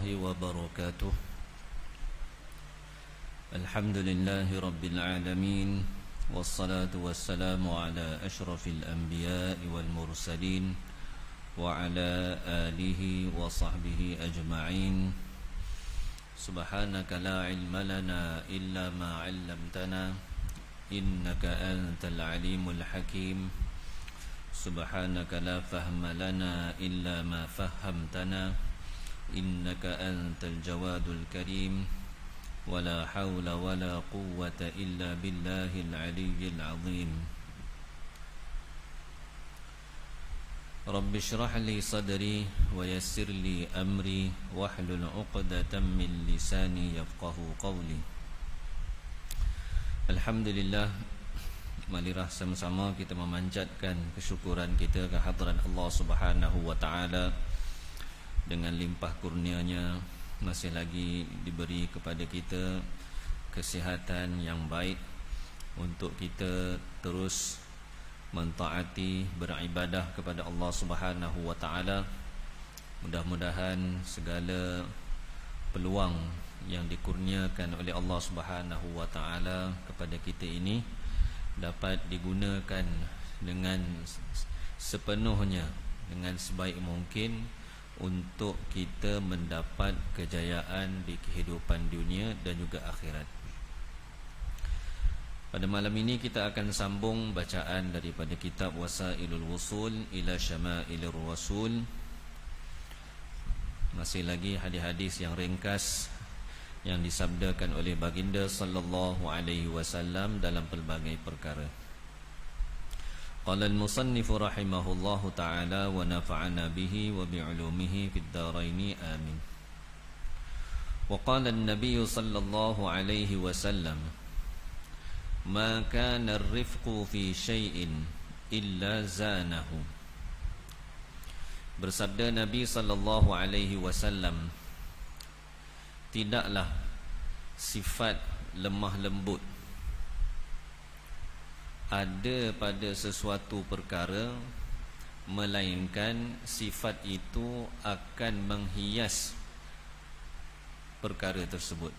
الله وبركاته. الحمد لله رب العالمين، والصلاة والسلام على أشرف الأنبياء والمرسلين وعلى آله وصحبه أجمعين. سبحانك لا علم لنا إلا ما علمتنا إنك أنت العليم الحكيم. سبحانك لا فهم لنا إلا ما فهمتنا إنك أنت الجواد الكريم. ولا حول ولا قوة إلا بالله العلي العظيم. رب اشرح لي صدري ويسر لي أمري واحلل عقدة من لساني يفقه قولي. Alhamdulillah, marilah sama-sama kita memanjatkan kesyukuran kita ke hadirat Allah Subhanahu wa taala. Dengan limpah kurnia-Nya masih lagi diberi kepada kita kesihatan yang baik untuk kita terus mentaati, beribadah kepada Allah Subhanahu wa taala. Mudah-mudahan segala peluang yang dikurniakan oleh Allah Subhanahu wa taala kepada kita ini dapat digunakan dengan sepenuhnya, dengan sebaik mungkin untuk kita mendapat kejayaan di kehidupan dunia dan juga akhirat. Pada malam ini kita akan sambung bacaan daripada kitab Wasailul Wusul ila Syamailir Rasul. Masih lagi hadis-hadis yang ringkas yang disabdakan oleh baginda sallallahu alaihi wasallam dalam pelbagai perkara. Qala al-musannif rahimahullahu ta'ala wa nafa'ana bihi wa bi'ulumihi fid dharain amin. Wa qala an-nabiy sallallahu alaihi wasallam ma kana ar-rifqu fi syai'in illa zanahu. Bersabda Nabi sallallahu alaihi wasallam, tidaklah sifat lemah lembut ada pada sesuatu perkara, melainkan sifat itu akan menghias perkara tersebut.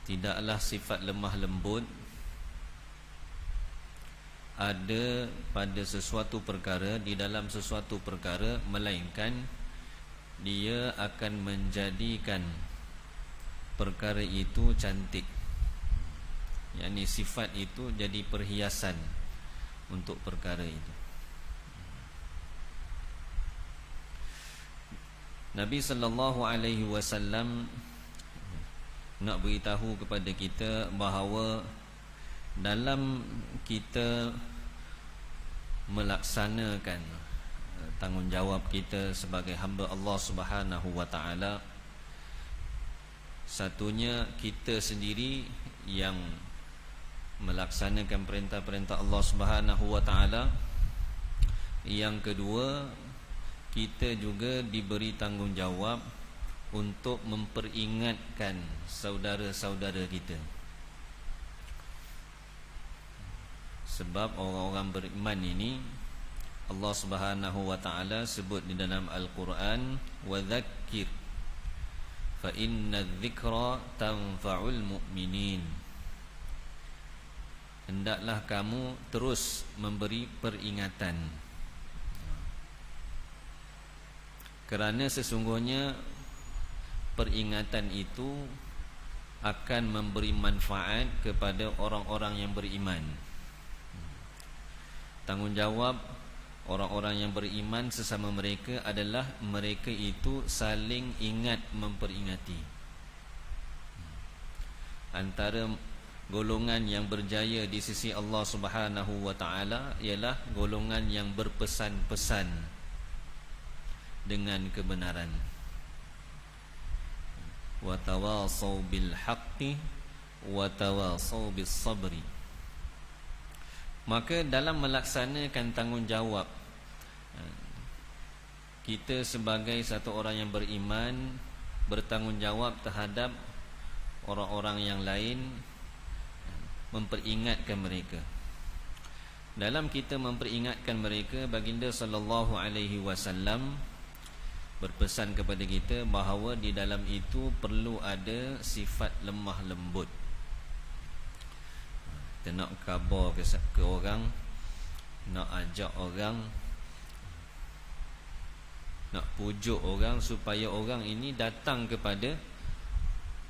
Tidaklah sifat lemah lembut ada pada sesuatu perkara, di dalam sesuatu perkara, melainkan dia akan menjadikan perkara itu cantik. yakni sifat itu jadi perhiasan untuk perkara itu. Nabi sallallahu alaihi wasallam nak beritahu kepada kita bahawa dalam kita melaksanakan tanggungjawab kita sebagai hamba Allah Subhanahu wa taala, satunya kita sendiri yang melaksanakan perintah-perintah Allah Subhanahu wa taala. Yang kedua, kita juga diberi tanggungjawab untuk memperingatkan saudara-saudara kita. Sebab orang-orang beriman ini Allah Subhanahu wa taala sebut di dalam Al-Quran, wa dzakkir fa inna dzikra tanfa'ul mu'minin. Hendaklah kamu terus memberi peringatan, kerana sesungguhnya peringatan itu akan memberi manfaat kepada orang-orang yang beriman. Tanggungjawab orang-orang yang beriman sesama mereka adalah mereka itu saling ingat memperingati. Antara golongan yang berjaya di sisi Allah Subhanahu wa taala ialah golongan yang berpesan-pesan dengan kebenaran. Wa tawasau bil haqqi wa tawasau bis sabri. Maka dalam melaksanakan tanggungjawab, kita sebagai satu orang yang beriman bertanggungjawab terhadap orang-orang yang lain, memperingatkan mereka. Dalam kita memperingatkan mereka, baginda sallallahu alaihi wasallam berpesan kepada kita bahawa di dalam itu perlu ada sifat lemah lembut. Kita nak khabar ke orang, nak ajak orang, nak pujuk orang supaya orang ini datang kepada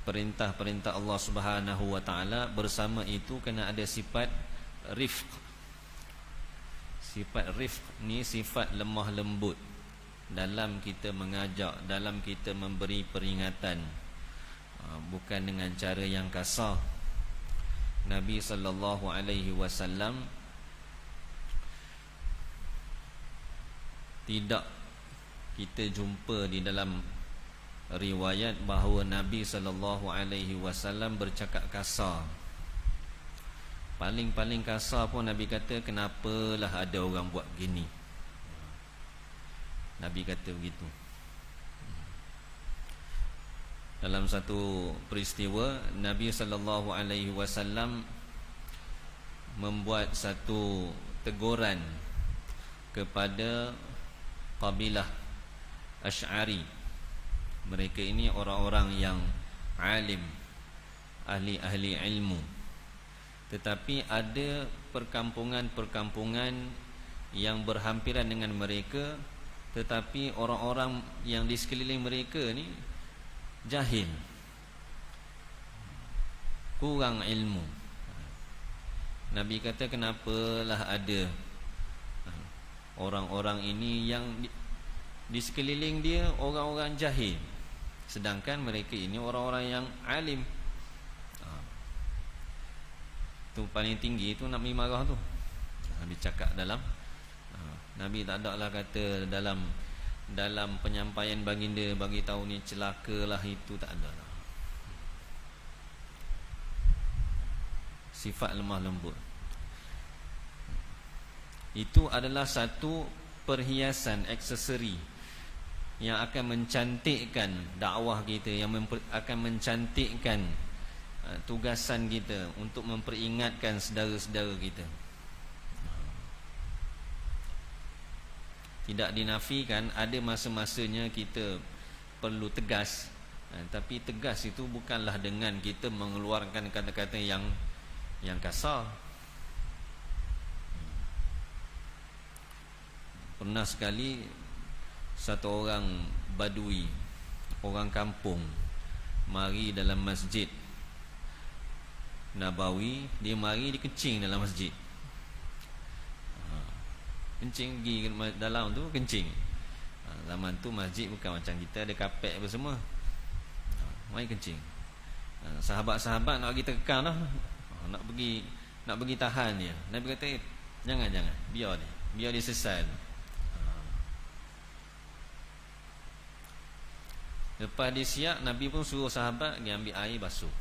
perintah-perintah Allah Subhanahu wa taala. Bersama itu kena ada sifat rifq. Sifat rifq ni sifat lemah lembut dalam kita mengajak, dalam kita memberi peringatan, bukan dengan cara yang kasar. Nabi sallallahu alaihi wasallam tidak kita jumpa di dalam riwayat bahawa Nabi sallallahu alaihi wasallam bercakap kasar. Paling-paling kasar pun Nabi kata, kenapalah ada orang buat gini. Nabi kata begitu. Dalam satu peristiwa, Nabi sallallahu alaihi wasallam membuat satu teguran kepada kabilah Asy'ari. Mereka ini orang-orang yang alim, ahli-ahli ilmu. Tetapi ada perkampungan-perkampungan yang berhampiran dengan mereka, tetapi orang-orang yang di sekeliling mereka ni jahil, kurang ilmu. Nabi kata, kenapalah ada orang-orang ini yang di sekeliling dia orang-orang jahil, sedangkan mereka ini orang-orang yang alim. Tu paling tinggi tu nak marah tu. Nabi cakap dalam Nabi tak ada lah kata dalam penyampaian baginda bagi tahu ni celakalah, itu tak ada lah. Sifat lemah lembut itu adalah satu perhiasan, aksesori yang akan mencantikkan dakwah kita, yang akan mencantikkan tugasan kita untuk memperingatkan saudara-saudara kita. Tidak dinafikan ada masa-masanya kita perlu tegas, tapi tegas itu bukanlah dengan kita mengeluarkan kata-kata yang kasar. Pernah sekali satu orang badui, orang kampung, mari dalam masjid Nabawi. Dia mari, dia kencing dalam masjid. Kencing pergi dalam tu, kencing. Zaman tu masjid bukan macam kita ada kapek apa semua. Mari kencing. Sahabat-sahabat nak pergi tekan dah, nak pergi tahan dia. Nabi kata, jangan, biar dia sesal. Lepas dia siap, Nabi pun suruh sahabat dia ambil air basuh.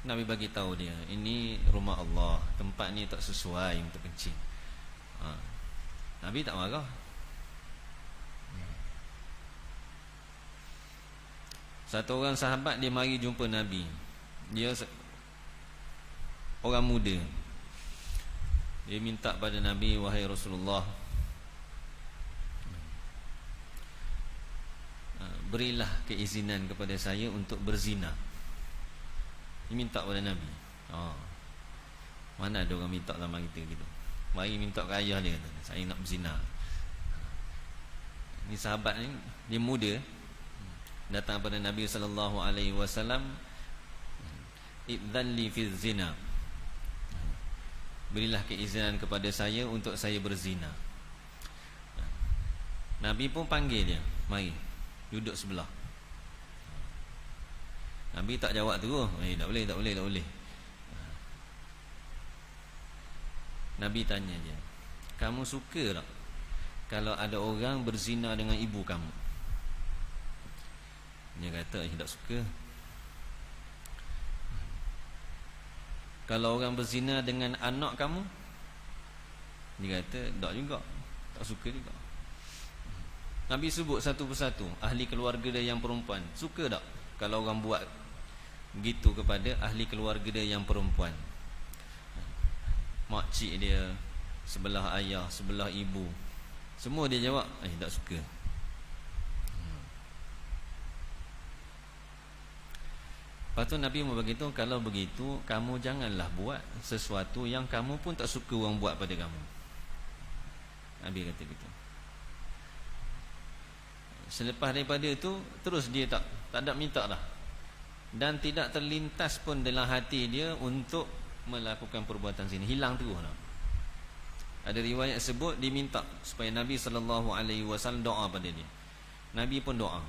Nabi bagi tahu dia, ini rumah Allah, tempat ni tak sesuai untuk kencing. Nabi tak marah. Satu orang sahabat dia mari jumpa Nabi. Dia orang muda. Dia minta pada Nabi, wahai Rasulullah, berilah keizinan kepada saya untuk berzina. Dia minta pada Nabi. Mana ada orang minta zaman kita gitu. Mari minta ke ayah dia, kata, saya nak berzina. Ni sahabat ni, dia muda, datang pada Nabi sallallahu alaihi wasallam, idzalli fi zina, berilah keizinan kepada saya untuk saya berzina. Nabi pun panggil dia, mari duduk sebelah. Nabi tak jawab terus, tak boleh. Nabi tanya dia, kamu suka tak kalau ada orang berzina dengan ibu kamu? Dia kata, tak suka. Kalau orang berzina dengan anak kamu? Dia kata, tak juga, tak suka juga. Nabi sebut satu persatu ahli keluarga dia yang perempuan. Suka tak kalau orang buat gitu kepada ahli keluarga dia yang perempuan? Makcik dia, sebelah ayah, sebelah ibu, semua dia jawab, tak suka. Lepas tu Nabi mau beritahu, kalau begitu kamu janganlah buat sesuatu yang kamu pun tak suka orang buat pada kamu. Nabi kata begitu. Selepas daripada itu, terus dia tak ada minta dah. Dan tidak terlintas pun dalam hati dia untuk melakukan perbuatan sini. Hilang terus dah. Ada riwayat sebut diminta supaya Nabi SAW doa pada dia. Nabi pun doa.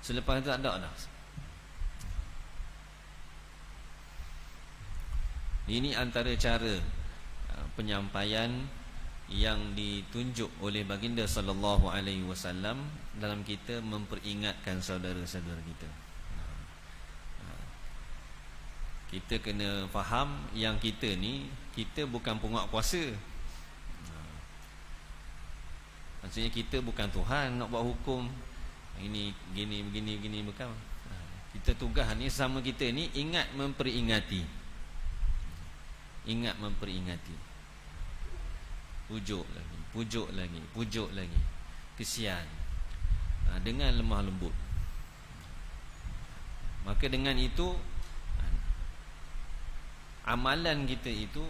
Selepas itu tak ada dah. Ini antara cara penyampaian yang ditunjuk oleh baginda sallallahu alaihi wasallam dalam kita memperingatkan saudara-saudara kita. Kita kena faham yang kita ni, kita bukan penguat kuasa. Maksudnya kita bukan Tuhan nak buat hukum ini gini begini bukan. Kita tugas ni sama kita ni ingat memperingati. Ingat memperingati. Pujuk lagi. Kesian. Dengan lemah lembut. Maka dengan itu amalan kita itu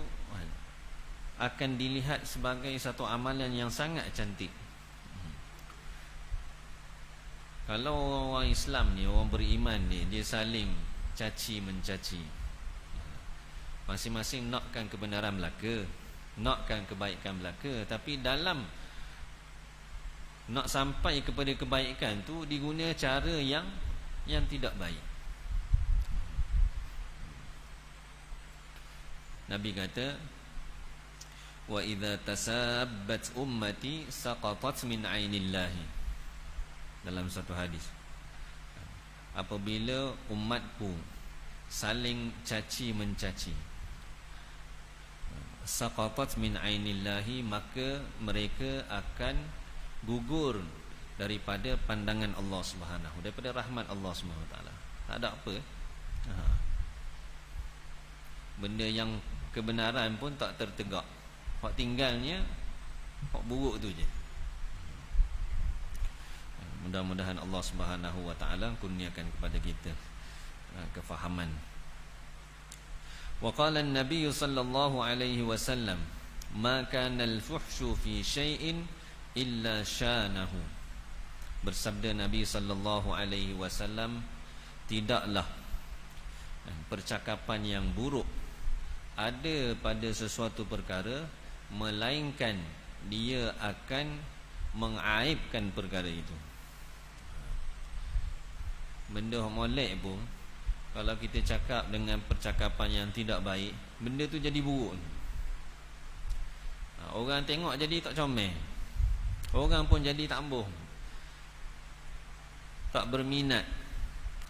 akan dilihat sebagai satu amalan yang sangat cantik. Kalau orang Islam ni, orang beriman ni, dia saling caci mencaci, masing-masing nakkan kebenaran belaka, nakkan kebaikan belaka, tapi dalam nak sampai kepada kebaikan tu diguna cara yang tidak baik. Nabi kata, wa idza tasabbat ummati saqatat min ainillahi. Dalam satu hadis, apabila umatku saling caci mencaci, saqatat min ainillahi, maka mereka akan gugur daripada pandangan Allah Subhanahu, daripada rahmat Allah Subhanahu Wa Taala. Tak ada apa. Benda yang kebenaran pun tak tertegak. Hak tinggalnya hak buruk tu je. Mudah-mudahan Allah Subhanahu Wa Taala kurniakan kepada kita kefahaman. Wa qala an-nabiy sallallahu alaihi wasallam, ma kana al-fuhshu fi syai'in illa syanahu. Bersabda Nabi sallallahu alaihi wasallam, tidaklah percakapan yang buruk ada pada sesuatu perkara melainkan dia akan mengaibkan perkara itu. Benda molek pun, kalau kita cakap dengan percakapan yang tidak baik, benda tu jadi buruk. Orang tengok jadi tak comel, orang pun jadi tak ambuh, tak berminat.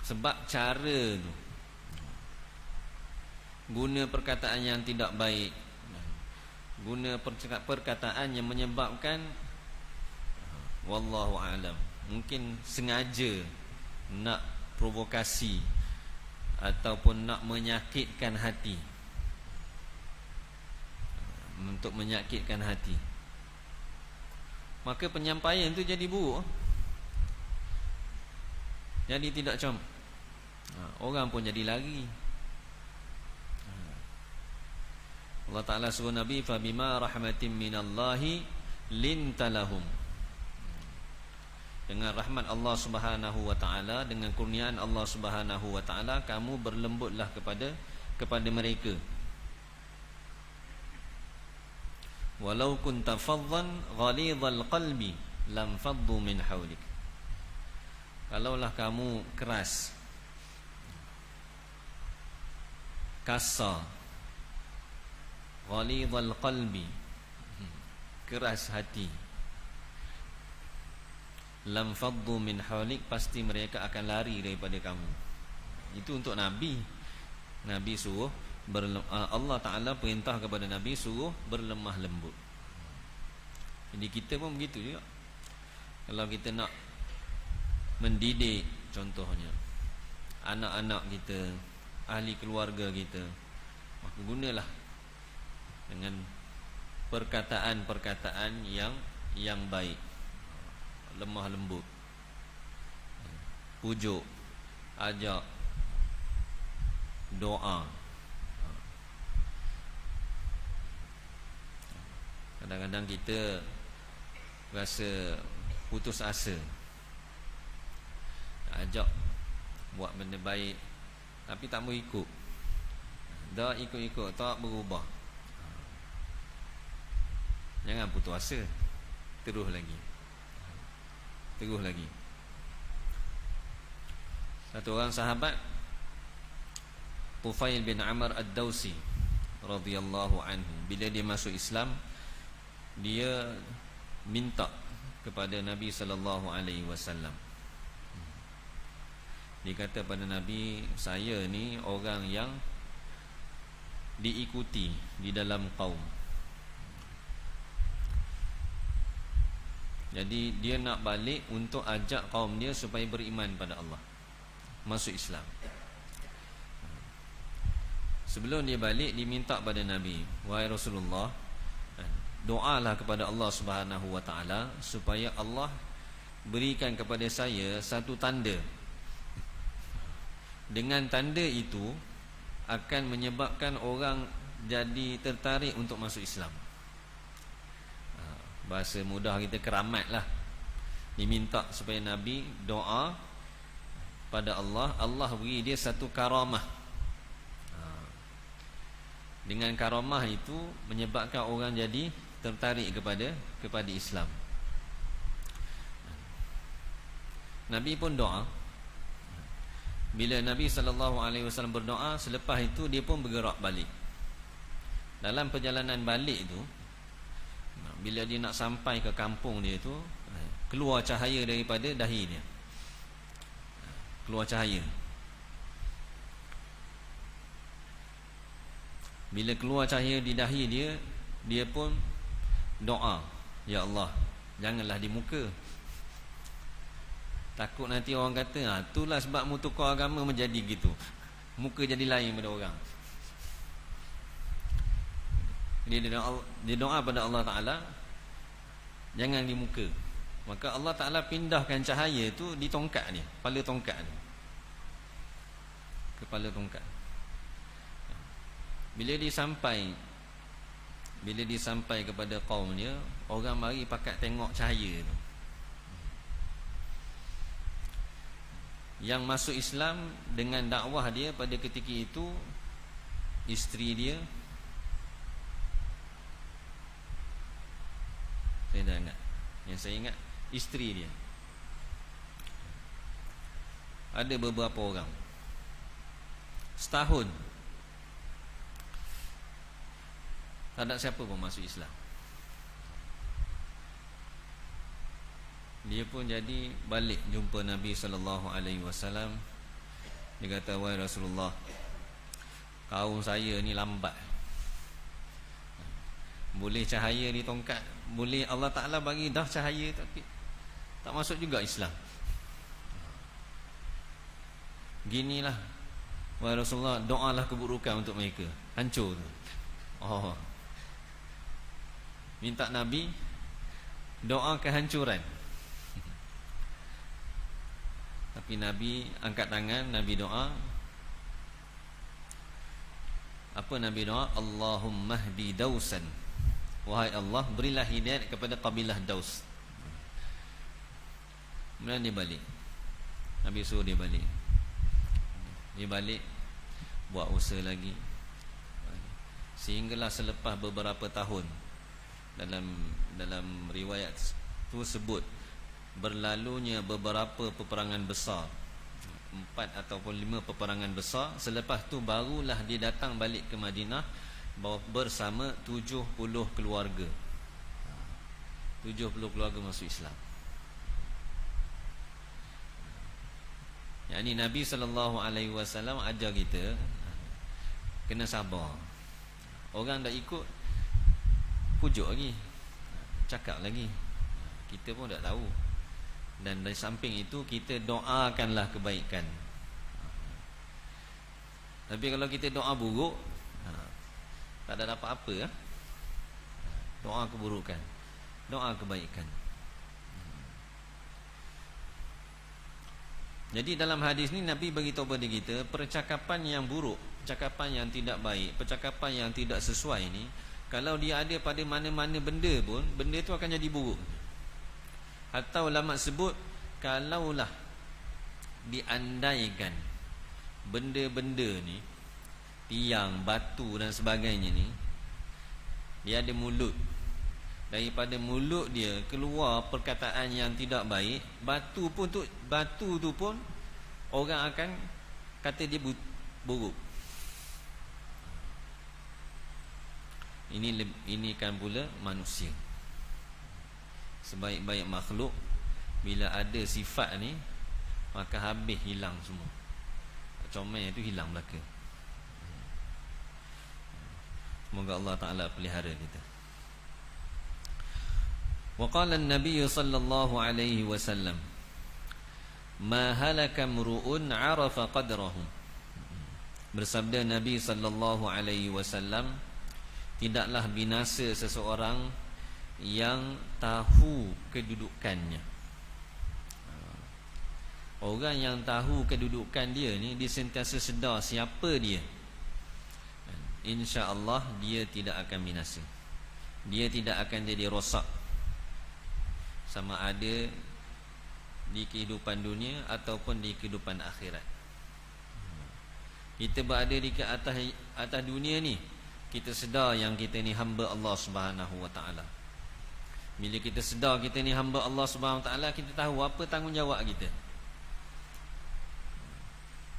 Sebab cara tu, guna perkataan yang tidak baik, guna perkataan yang menyebabkan, wallahu a'lam, mungkin sengaja nak provokasi ataupun nak menyakitkan hati, untuk menyakitkan hati, maka penyampaian tu jadi buruk, jadi tidak comel. Orang pun jadi lari. Allah Ta'ala suruh Nabi, fabima rahmatin minallahi lintalahum. Dengan rahmat Allah Subhanahu Wa Taala, dengan kurniaan Allah Subhanahu Wa Taala, kamu berlembutlah kepada mereka. Walau kunta faddan ghalidhal qalbi lam faddu min hawlik. Kalaulah kamu keras, kasar, ghalidhal qalbi, keras hati, lam faddu min hawlik, pasti mereka akan lari daripada kamu. Itu untuk Nabi. Nabi suruh Allah Ta'ala perintah kepada Nabi suruh berlemah lembut. Jadi kita pun begitu juga. Kalau kita nak mendidik, contohnya anak-anak kita, ahli keluarga kita, maka gunalah dengan perkataan-perkataan yang baik, lemah lembut, pujuk, ajak, doa. Kadang-kadang kita rasa putus asa, ajak buat benda baik tapi tak mau ikut, dah ikut-ikut tak berubah. Jangan putus asa, terus lagi. Satu orang sahabat, Tufail bin Amr ad-Dawsi radhiyallahu anhu, bila dia masuk Islam, dia minta kepada Nabi sallallahu alaihi wasallam. Dia kata pada Nabi, saya ni orang yang diikuti di dalam kaum. Jadi dia nak balik untuk ajak kaum dia supaya beriman pada Allah, masuk Islam. Sebelum dia balik, dia minta pada Nabi, wahai Rasulullah, doalah kepada Allah Subhanahu wa taala supaya Allah berikan kepada saya satu tanda. Dengan tanda itu akan menyebabkan orang jadi tertarik untuk masuk Islam. Bahasa mudah kita, keramat lah. Diminta supaya Nabi doa pada Allah, Allah beri dia satu karamah. Dengan karamah itu menyebabkan orang jadi tertarik kepada Islam. Nabi pun doa. Bila Nabi SAW berdoa, selepas itu dia pun bergerak balik. Dalam perjalanan balik itu, bila dia nak sampai ke kampung dia tu, keluar cahaya daripada dahi dia. Keluar cahaya. Bila keluar cahaya di dahi dia, dia pun doa, ya Allah, janganlah di muka. Takut nanti orang kata, itulah sebab mu tukar agama menjadi gitu, muka jadi lain pada orang. Dia doa pada Allah Ta'ala, jangan di muka. Maka Allah Ta'ala pindahkan cahaya itu di tongkat dia, kepala tongkat dia. Kepala tongkat. Bila dia sampai kepada kaum dia, orang mari pakat tengok cahaya tu. Yang masuk Islam dengan dakwah dia pada ketika itu, isteri dia, saya dah ingat, yang saya ingat isteri dia. Ada beberapa orang. Setahun tak ada siapa pun masuk Islam. Dia pun jadi balik jumpa Nabi SAW. Dia kata, wahai Rasulullah, kaum saya ni lambat. Boleh cahaya di tongkat, boleh Allah Ta'ala bagi dah cahaya, tapi tak masuk juga Islam. Ginilah, wahai Rasulullah, doalah keburukan untuk mereka, hancur tu. Minta Nabi doa kehancuran. Tapi Nabi angkat tangan, Nabi doa. Apa Nabi doa? Allahumma hdi Dausan, wahai Allah, berilah hidayah kepada kabilah Daus. Kemudian dia balik. Nabi suruh dia balik. Dia balik, buat usaha lagi. Sehinggalah selepas beberapa tahun, dalam riwayat tu sebut berlalunya beberapa peperangan besar, 4 ataupun 5 peperangan besar. Selepas tu barulah dia datang balik ke Madinah bersama 70 keluarga. 70 keluarga masuk Islam. Yang ni Nabi SAW ajar kita kena sabar. Orang dah ikut, pujuk lagi, cakap lagi, kita pun tak tahu. Dan dari samping itu, kita doakanlah kebaikan. Tapi kalau kita doa buruk, tak ada apa-apa. Doa keburukan, doa kebaikan. Jadi dalam hadis ni Nabi beritahu kepada kita, percakapan yang buruk, percakapan yang tidak baik, percakapan yang tidak sesuai ni, kalau dia ada pada mana-mana benda pun, benda tu akan jadi buruk. Atau ulama sebut, kalaulah diandaikan benda-benda ni, tiang, batu dan sebagainya ni, dia ada mulut, daripada mulut dia keluar perkataan yang tidak baik, batu tu pun orang akan kata dia buruk. Ini kan pula manusia. Sebaik-baik makhluk, bila ada sifat ni, maka habis, hilang semua. Comel itu hilang belaka. Semoga Allah Ta'ala pelihara kita. Wa qala an-nabiy sallallahu alaihi wasallam, ma halaka mru'un 'arafa qadrahu. Bersabda Nabi sallallahu alaihi wasallam, tidaklah binasa seseorang yang tahu kedudukannya. Orang yang tahu kedudukan dia ni, dia sentiasa sedar siapa dia, insya-Allah dia tidak akan binasa. Dia tidak akan jadi rosak, sama ada di kehidupan dunia ataupun di kehidupan akhirat. Kita berada di atas dunia ni, kita sedar yang kita ni hamba Allah Subhanahu wa taala. Bila kita sedar kita ni hamba Allah Subhanahu wa taala, kita tahu apa tanggungjawab kita.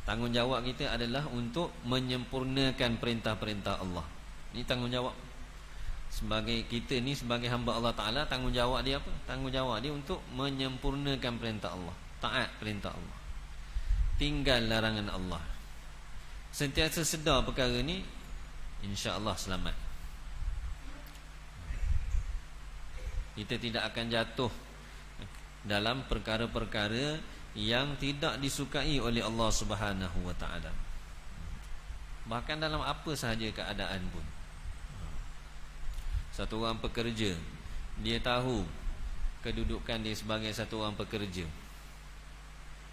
Tanggungjawab kita adalah untuk menyempurnakan perintah-perintah Allah. Ini tanggungjawab. Sebagai kita ni, sebagai hamba Allah Ta'ala, tanggungjawab dia apa? Tanggungjawab dia untuk menyempurnakan perintah Allah, taat perintah Allah, tinggal larangan Allah. Sentiasa sedar perkara ni, insya-Allah selamat. Kita tidak akan jatuh dalam perkara-perkara yang tidak disukai oleh Allah Subhanahu wa taala. Bahkan dalam apa sahaja keadaan pun. Satu orang pekerja, dia tahu kedudukan dia sebagai satu orang pekerja,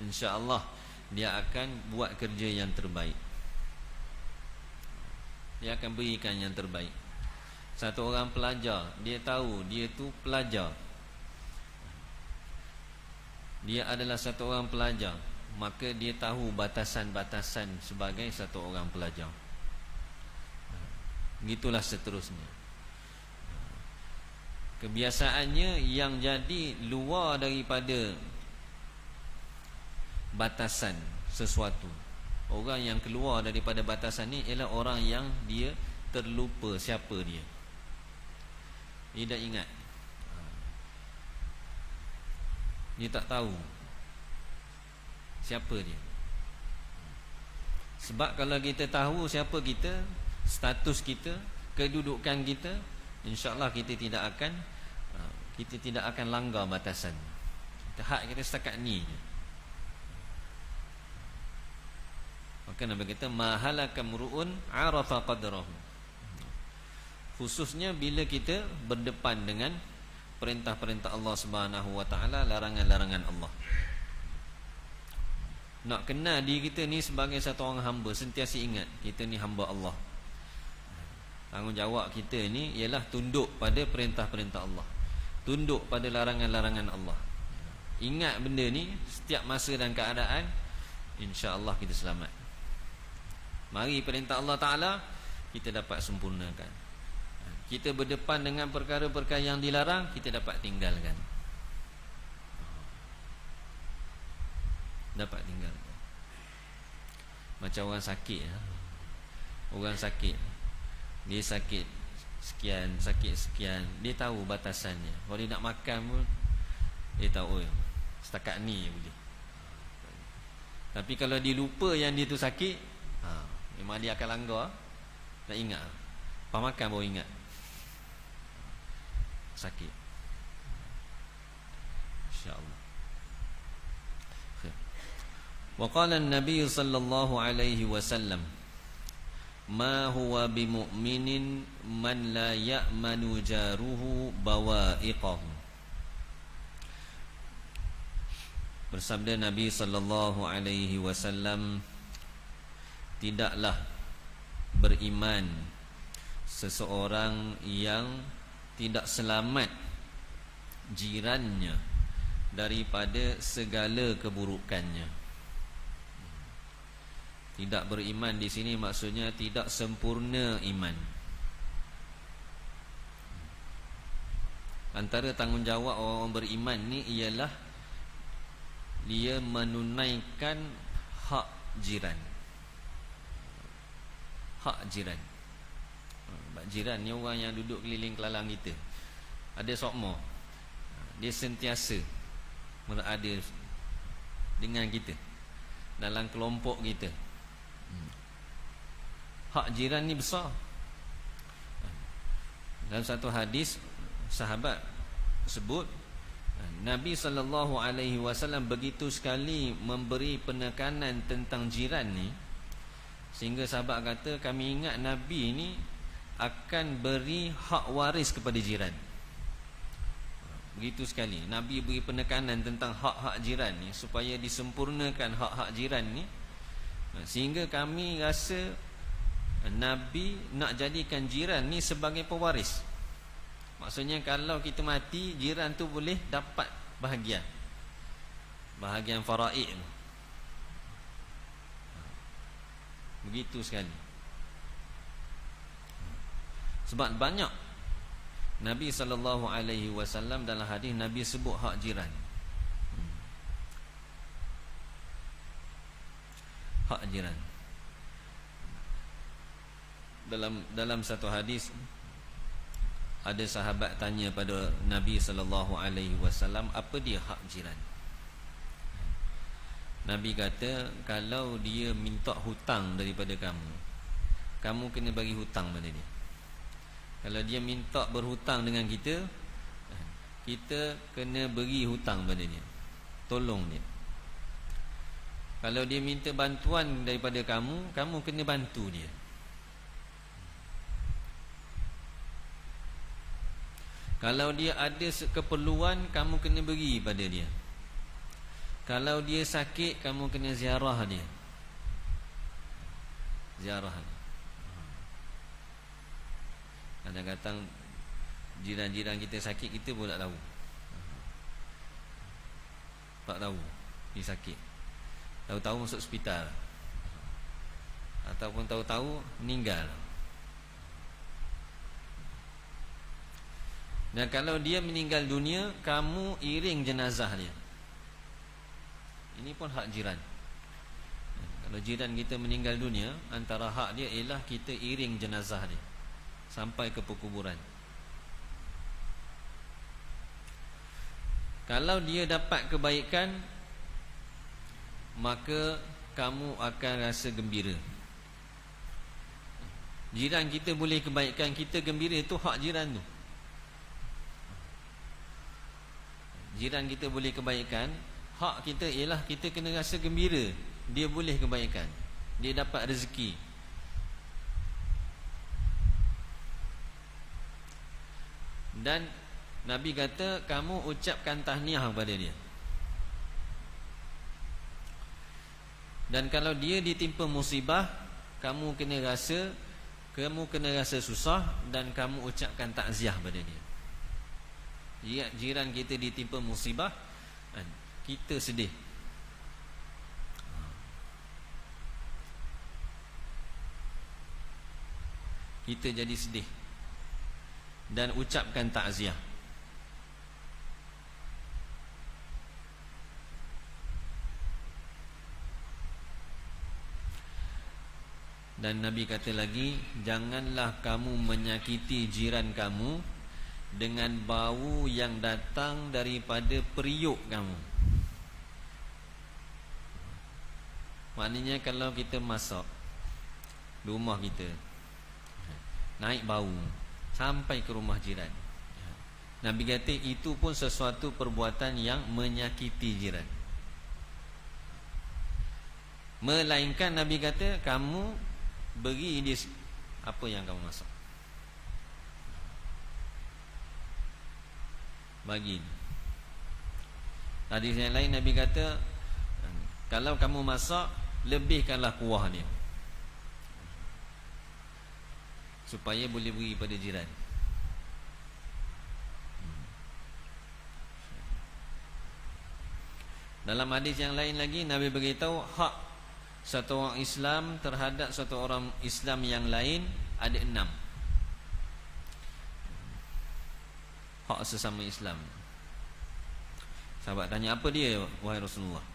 insya-Allah dia akan buat kerja yang terbaik. Dia akan berikan yang terbaik. Satu orang pelajar, dia tahu dia tu pelajar, dia adalah satu orang pelajar, maka dia tahu batasan-batasan sebagai satu orang pelajar. Begitulah seterusnya. Kebiasaannya yang jadi luar daripada batasan sesuatu. Orang yang keluar daripada batasan ni ialah orang yang dia terlupa siapa dia. Dia tak ingat, dia tak tahu siapa dia. Sebab kalau kita tahu siapa kita, status kita, kedudukan kita, insya-Allah kita tidak akan langgar batasan. Hak kita setakat ni je. Maka Nabi kata, mahalaka mru'un 'arafa qadrahu. Khususnya bila kita berdepan dengan perintah-perintah Allah Subhanahu wa taala, larangan-larangan Allah. Nak kenal diri kita ni sebagai satu orang hamba, sentiasa ingat kita ni hamba Allah. Tanggungjawab kita ni ialah tunduk pada perintah-perintah Allah, tunduk pada larangan-larangan Allah. Ingat benda ni setiap masa dan keadaan, insya-Allah kita selamat. Mari perintah Allah Ta'ala kita dapat sempurnakan. Kita berdepan dengan perkara-perkara yang dilarang, kita dapat tinggalkan. Dapat tinggalkan. Macam orang sakit. Orang sakit, dia sakit sekian, sakit sekian, dia tahu batasannya. Kalau dia nak makan pun, dia tahu setakat ni boleh. Tapi kalau dia lupa yang dia tu sakit, memang dia akan langgar. Tak ingat, lepas makan baru ingat sakit. InsyaAllah. Wa qala an-nabiy sallallahu alaihi wasallam, ma huwa bimu'minin man la ya'manu jaruhu bawa'iqahu. Bersabda Nabi sallallahu alaihi wasallam, tidaklah beriman seseorang yang tidak selamat jirannya daripada segala keburukannya. Tidak beriman di sini maksudnya tidak sempurna iman. Antara tanggungjawab orang beriman ni ialah dia menunaikan hak jiran. Hak jiran. Jiran ni orang yang duduk keliling kelalang kita. Ada sokmo, dia sentiasa berada dengan kita, dalam kelompok kita. Hak jiran ni besar. Dalam satu hadis, sahabat sebut Nabi SAW begitu sekali memberi penekanan tentang jiran ni, sehingga sahabat kata, kami ingat Nabi ni akan beri hak waris kepada jiran. Begitu sekali Nabi beri penekanan tentang hak-hak jiran ni, supaya disempurnakan hak-hak jiran ni, sehingga kami rasa Nabi nak jadikan jiran ni sebagai pewaris. Maksudnya kalau kita mati, jiran tu boleh dapat bahagian faraid. Begitu sekali. Sebab banyak Nabi SAW dalam hadis Nabi sebut hak jiran. Hak jiran. Dalam satu hadis, ada sahabat tanya pada Nabi SAW, apa dia hak jiran? Nabi kata, kalau dia minta hutang daripada kamu, kamu kena bagi hutang pada dia. Kalau dia minta berhutang dengan kita, kita kena beri hutang pada dia, tolong dia. Kalau dia minta bantuan daripada kamu, kamu kena bantu dia. Kalau dia ada keperluan, kamu kena beri pada dia. Kalau dia sakit, kamu kena ziarah dia. Ziarah. Kadang-kadang jiran-jiran kita sakit, kita pun tak tahu. Tak tahu dia sakit. Tahu-tahu masuk hospital, ataupun tahu-tahu meninggal. Dan kalau dia meninggal dunia, kamu iring jenazah dia. Ini pun hak jiran. Kalau jiran kita meninggal dunia, antara hak dia ialah kita iring jenazah dia sampai ke perkuburan. Kalau dia dapat kebaikan, maka kamu akan rasa gembira. Jiran kita boleh kebaikan, kita gembira, itu hak jiran tu. Jiran kita boleh kebaikan, hak kita ialah kita kena rasa gembira. Dia boleh kebaikan, dia dapat rezeki. Dan Nabi kata, kamu ucapkan tahniah kepada dia. Dan kalau dia ditimpa musibah, kamu kena rasa susah, dan kamu ucapkan takziah pada dia. Jiran kita ditimpa musibah, kita sedih. Kita jadi sedih dan ucapkan takziah. Dan Nabi kata lagi, janganlah kamu menyakiti jiran kamu dengan bau yang datang daripada periuk kamu. Maknanya kalau kita masak di rumah kita, naik bau sampai ke rumah jiran, Nabi kata itu pun sesuatu perbuatan yang menyakiti jiran. Melainkan Nabi kata, kamu beri dia apa yang kamu masak, bagi. Hadis yang lain Nabi kata, kalau kamu masak, lebihkanlah kuah dia, supaya boleh beri pada jiran. Dalam hadis yang lain lagi Nabi beritahu hak satu orang Islam terhadap satu orang Islam yang lain ada 6. Hak sesama Islam. Sahabat tanya, apa dia wahai Rasulullah?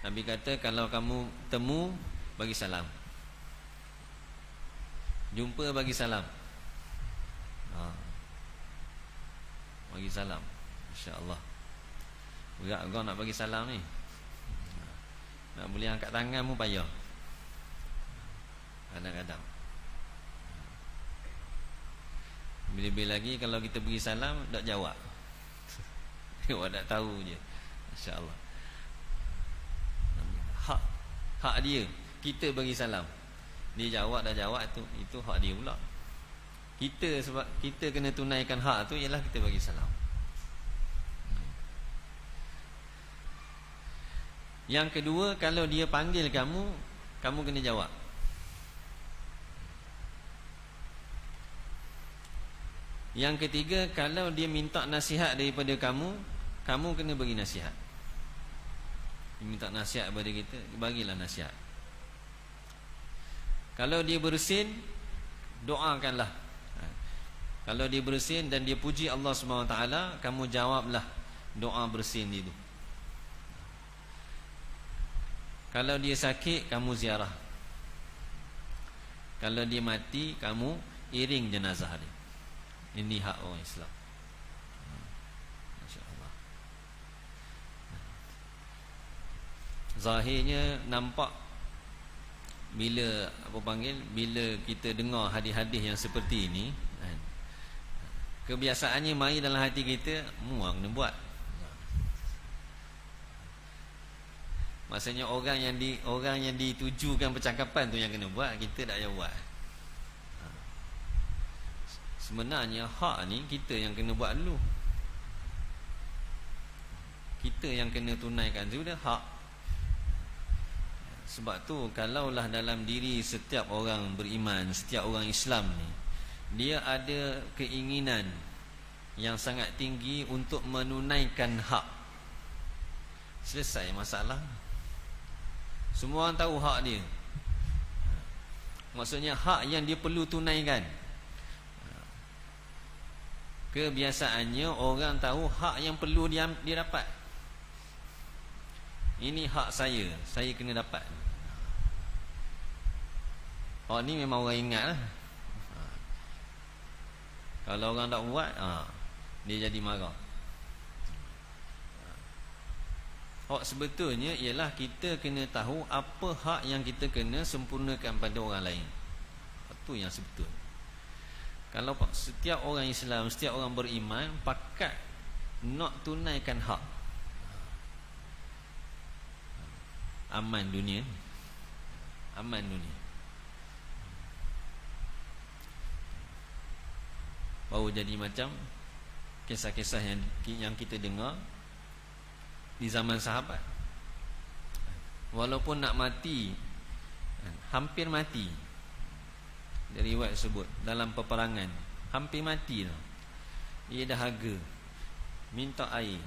Nabi kata, kalau kamu temu, bagi salam. Jumpa, bagi salam. Bagi salam. InsyaAllah. Berat kau nak bagi salam ni. Nak boleh angkat tangan pun payah kadang-kadang. Bila-bila lagi kalau kita bagi salam, tak jawab. Awak tak tahu je. InsyaAllah. Hak dia, kita bagi salam. Dia jawab dah jawab, itu hak dia pula. Kita, sebab kita kena tunaikan hak tu, ialah kita bagi salam. Yang kedua, kalau dia panggil kamu, kamu kena jawab. Yang ketiga, kalau dia minta nasihat daripada kamu, kamu kena bagi nasihat. Dia minta nasihat kepada kita, bagilah nasihat. Kalau dia bersin, doakanlah. Kalau dia bersin dan dia puji Allah SWT, kamu jawablah doa bersin itu. Kalau dia sakit, kamu ziarah. Kalau dia mati, kamu iring jenazah dia. Ini hak orang Islam. Masya-Allah. Zahirnya nampak bila bila kita dengar hadis-hadis yang seperti ini, kebiasaannya mari dalam hati kita, muang kena buat. Maksudnya orang yang ditujukan percakapan tu yang kena buat, kita tak payah buat. Sebenarnya hak ni kita yang kena buat dulu. Kita yang kena tunaikan sudah hak. Sebab tu kalaulah dalam diri setiap orang beriman, setiap orang Islam ni, dia ada keinginan yang sangat tinggi untuk menunaikan hak, selesai masalah. Semua orang tahu hak dia. Maksudnya hak yang dia perlu tunaikan. Kebiasaannya orang tahu hak yang perlu dia dapat. Ini hak saya kena dapat. Hak ni memang orang ingat lah. Kalau orang tak buat, dia jadi marah. Hak sebetulnya ialah kita kena tahu apa hak yang kita kena sempurnakan pada orang lain. Itu yang sebetul. Kalau setiap orang Islam, setiap orang beriman pakat nak tunaikan hak, aman dunia. Aman dunia. Baru jadi macam kisah-kisah yang kita dengar di zaman sahabat. Walaupun nak mati, hampir mati. Dari riwayat sebut dalam peperangan hampir mati dah. Dia dahaga, minta air.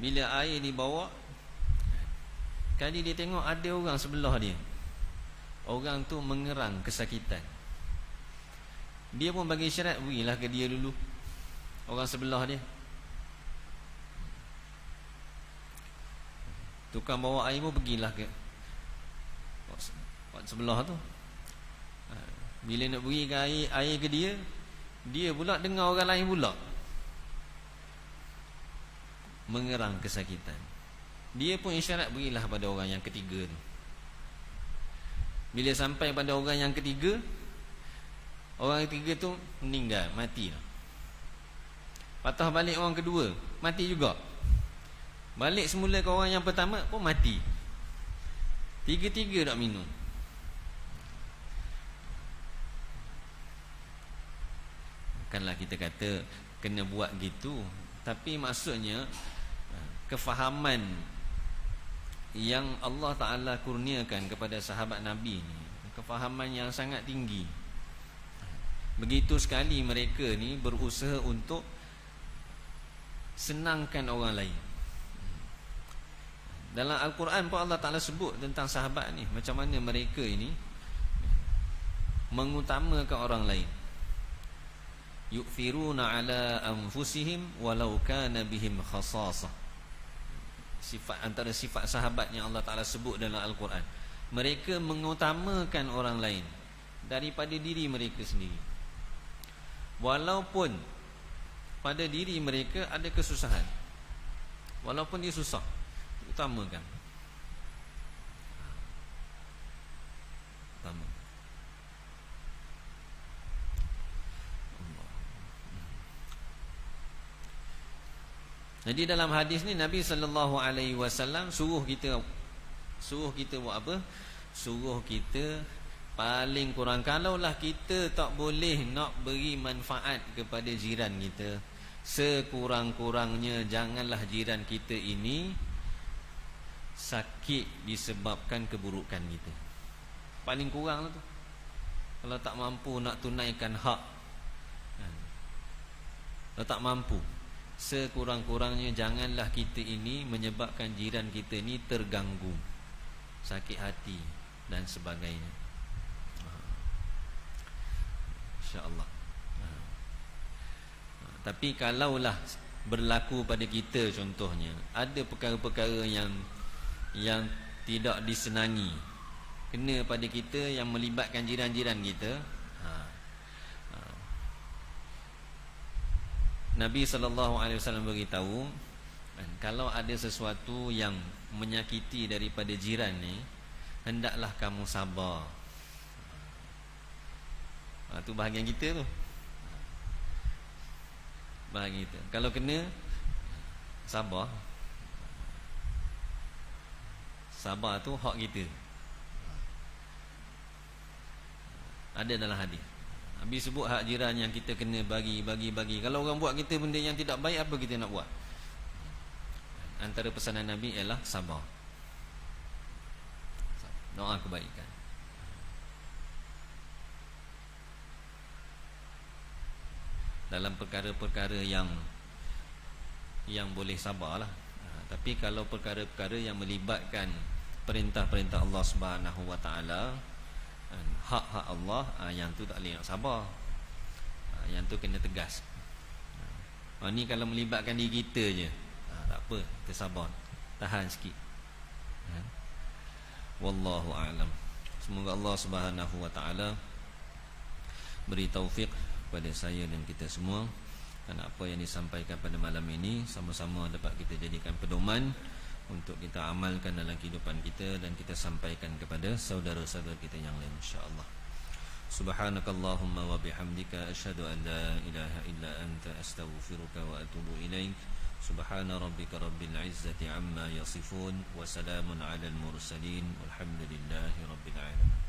Bila air dibawa, kali dia tengok ada orang sebelah dia, orang tu mengerang kesakitan. Dia pun bagi isyarat, berilah ke dia dulu, orang sebelah dia. Tukang bawa air pun pergilah ke sebelah tu. Bila nak berikan air ke dia, dia pula dengar orang lain pula mengerang kesakitan. Dia pun isyarat, berilah pada orang yang ketiga tu. Bila sampai pada orang yang ketiga, orang ketiga tu meninggal, mati lah. Patah balik orang kedua, mati juga. Balik semula ke orang yang pertama pun mati. Tiga-tiga tak minum. Bukanlah kita kata kena buat gitu. Tapi maksudnya kefahaman yang Allah Ta'ala kurniakan kepada sahabat Nabi ni, kefahaman yang sangat tinggi. Begitu sekali mereka ni berusaha untuk senangkan orang lain. Dalam Al-Quran pun Allah Ta'ala sebut tentang sahabat ni, macam mana mereka ini mengutamakan orang lain. Yu'thiruna ala anfusihim walau kana bihim khasasah. Sifat antara sifat sahabat yang Allah Ta'ala sebut dalam Al-Quran, mereka mengutamakan orang lain daripada diri mereka sendiri, walaupun pada diri mereka ada kesusahan. Walaupun dia susah, utamakan. Utama. Jadi dalam hadis ni Nabi SAW suruh kita buat apa? Suruh kita paling kurang, kalaulah kita tak boleh nak beri manfaat kepada jiran kita, sekurang-kurangnya janganlah jiran kita ini sakit disebabkan keburukan kita. Paling kurang lah tu. Kalau tak mampu nak tunaikan hak, kalau tak mampu, sekurang-kurangnya janganlah kita ini menyebabkan jiran kita ini terganggu, sakit hati dan sebagainya. InsyaAllah. Tapi kalaulah berlaku pada kita, contohnya ada perkara-perkara yang tidak disenangi kena pada kita, yang melibatkan jiran-jiran kita, Nabi SAW beritahu, kalau ada sesuatu yang menyakiti daripada jiran ni, hendaklah kamu sabar. Itu bahagian kita tu, bahagian kita. Kalau kena, sabar. Sabar tu hak kita. Ada dalam hadis Nabi sebut hak jiran yang kita kena bagi. Kalau orang buat kita benda yang tidak baik, apa kita nak buat? Antara pesanan Nabi ialah sabar, doa kebaikan. Dalam perkara-perkara yang boleh sabarlah. Tapi kalau perkara-perkara yang melibatkan perintah-perintah Allah Subhanahu Wa Taala, hak-hak Allah, yang tu tak boleh nak sabar, yang tu kena tegas. Ni kalau melibatkan diri kita je, tak apa, kita sabar, tahan sikit. Wallahu a'lam. Semoga Allah Subhanahu Wa Taala beri taufik kepada saya dan kita semua, dan apa yang disampaikan pada malam ini sama-sama dapat kita jadikan pedoman untuk kita amalkan dalam kehidupan kita, dan kita sampaikan kepada saudara-saudara kita yang lain, insya-Allah. Subhanakallahumma wa bihamdika asyhadu an la ilaha illa anta astaghfiruka wa atubu ilaik. Subhana rabbika rabbil izzati amma yasifun wa salamun alal mursalin walhamdulillahi rabbil alamin.